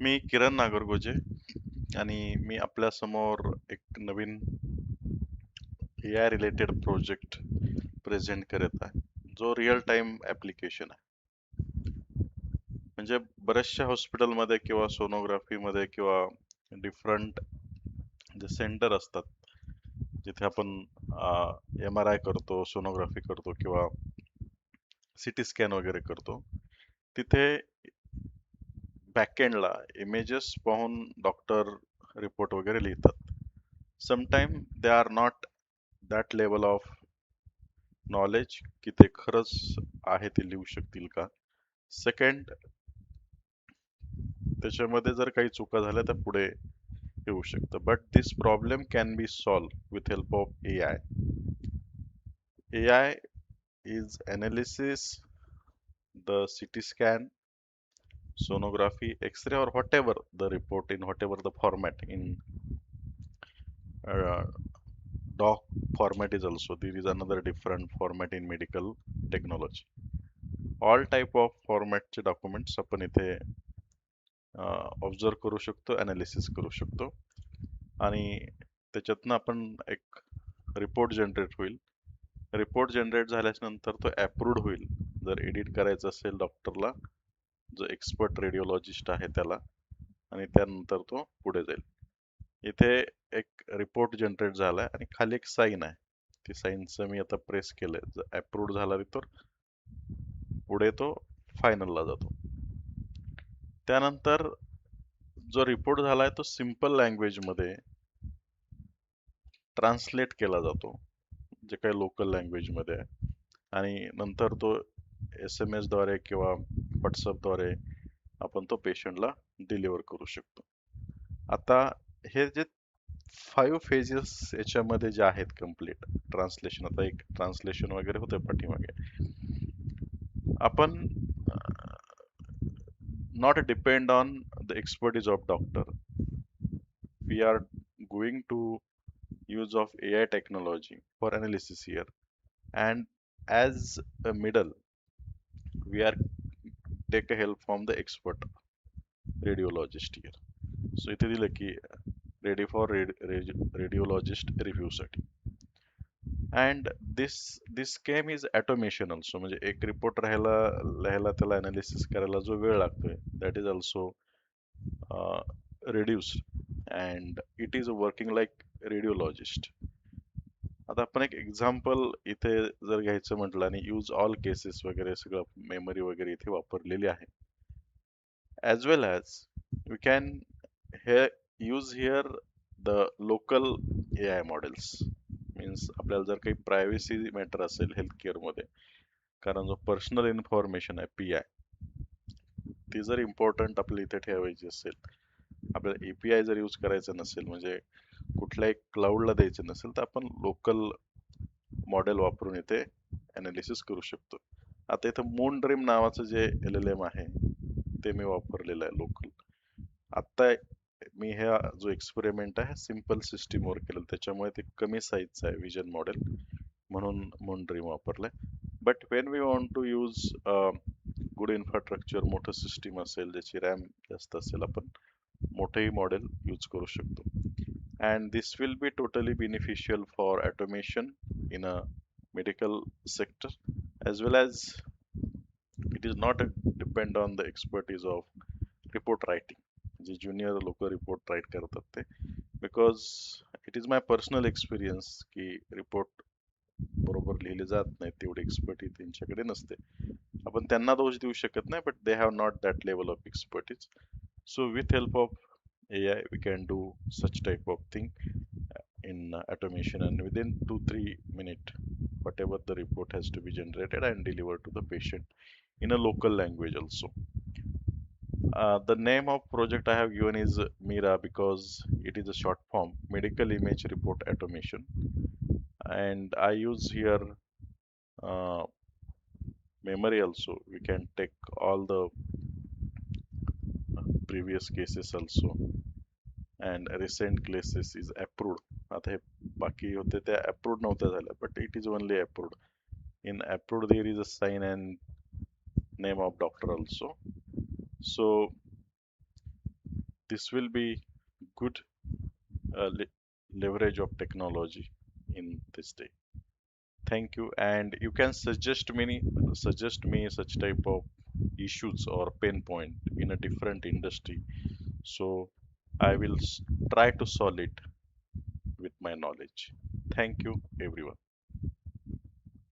मी किरण नागरगोजे आणि मी आपल्या समोर एक नवीन AI रिलेटेड प्रोजेक्ट प्रेझेंट करत आहे, जो रिअल टाइम ऍप्लिकेशन आहे. म्हणजे बऱ्याचशा हॉस्पिटलमध्ये किंवा सोनोग्राफीमध्ये किंवा डिफरंट जे सेंटर असतात, जिथे आपण MRI करतो, सोनोग्राफी करतो किंवा सिटी स्कॅन वगैरे करतो, तिथे बॅकएंडला इमेजेस पाहून डॉक्टर रिपोर्ट वगैरे लिहितात. Sometime they are not that level of knowledge की ते खरंच आहे ते लिहू शकतील का. सेकंड, त्याच्यामध्ये जर काही चुका झाल्या तर पुढे येऊ शकतं. But this problem can be solve with help of AI. AI is analysis the CT scan, sonography, X-ray, or whatever the report in whatever the format. In doc format is also there is another different format in medical technology. All type of format चे documents आपण इथे observe करू शकतो, analysis करू शकतो आणि त्याच्यातनं आपण एक रिपोर्ट जनरेट होईल. रिपोर्ट जनरेट झाल्यानंतर तो अप्रूव्ड होईल. जर एडिट करायचं असेल डॉक्टरला, जो एक्सपर्ट रेडिओलॉजिस्ट आहे त्याला, आणि त्यानंतर तो पुढे जाईल. इथे एक रिपोर्ट जनरेट झालाय आणि खाली एक साईन आहे. ती साईनचं मी आता प्रेस केलंय. जर अप्रूव्ड झाला तर पुढे तो फायनलला जातो. त्यानंतर जो रिपोर्ट झालाय तो सिंपल लँग्वेज मध्ये ट्रान्सलेट केला जातो, जे काही लोकल लँग्वेज मध्ये आहे, आणि नंतर तो SMS द्वारे किंवा व्हॉट्सअपद्वारे आपण तो पेशंटला डिलिव्हर करू शकतो. आता हे जे 5 फेजेस याच्यामध्ये जे आहेत कम्प्लीट ट्रान्सलेशन, आता एक ट्रान्सलेशन वगैरे होतं पाठीमागे, आपण not depend on the expertise of doctor. We are going to use of AI technology for analysis here, and as a middle we are take a help from the expert radiologist here. So इथे दिलं की ready for radiologist review साठी. And this came is automation also. म्हणजे एक report लिहायला त्याला analysis करायला जो वेळ लागतोय, that is also reduced and it is working like radiologist. आता आपण एक एक्झाम्पल इथे जर घ्यायचं म्हटलं आणि यूज ऑल केसेस वगैरे सगळं मेमरी वगैरे इथे वापरलेली आहे. As well as we can here use here the local AI models. Means आपल्याला जर काही प्रायव्हसी मॅटर असेल हेल्थ केअर मध्ये, कारण जो पर्सनल इन्फॉर्मेशन आहे PI, ती जर इम्पॉर्टंट आपल्याला इथे ठेवायची असेल, आपल्याला API जर यूज करायचं नसेल, म्हणजे कुठल्याही क्लाउडला द्यायचं नसेल, तर आपण लोकल मॉडेल वापरून इथे अनालिसिस करू शकतो. आता इथं मून ड्रीम नावाचं जे LLM आहे ते मी वापरलेलं आहे लोकल. आता मी हा जो एक्सपेरिमेंट आहे सिंपल सिस्टीमवर केलेलं, त्याच्यामुळे ते कमी साईजचं आहे विजन मॉडेल, म्हणून मून ड्रीम वापरलंय. But when we want to use good infrastructure, मोठं सिस्टीम असेल ज्याची रॅम जास्त असेल, आपण मोठंही मॉडेल यूज करू शकतो. And this will be totally beneficial for automation in a medical sector, as well as it is not depend on the expertise of report writing, जे junior लोक रिपोर्ट राईट करतात ते. Because it is my personal experience की report बरोबर लिहिले जात नाही, तेवढी एक्सपर्टीज त्यांच्याकडे नसते. आपण त्यांना दोष देऊ शकत नाही, but they have not that level of expertise. So with help of AI we can do such type of thing in automation, and within 2-3 minutes whatever the report has to be generated and delivered to the patient in a local language also. The name of project I have given is MIRA because it is a short form, medical image report automation, and I use here uh, memory also. We can take all the previous cases also, and recent cases is approved. आता हे बाकी होते त्या approved नव्हत्या झाल्या, but it is only approved. In approved there is a sign and name of doctor also. So this will be good leverage of technology in this day. Thank you, and you can suggest me such type of issues or pain point in a different industry. So I will try to solve it with my knowledge. Thank you, everyone.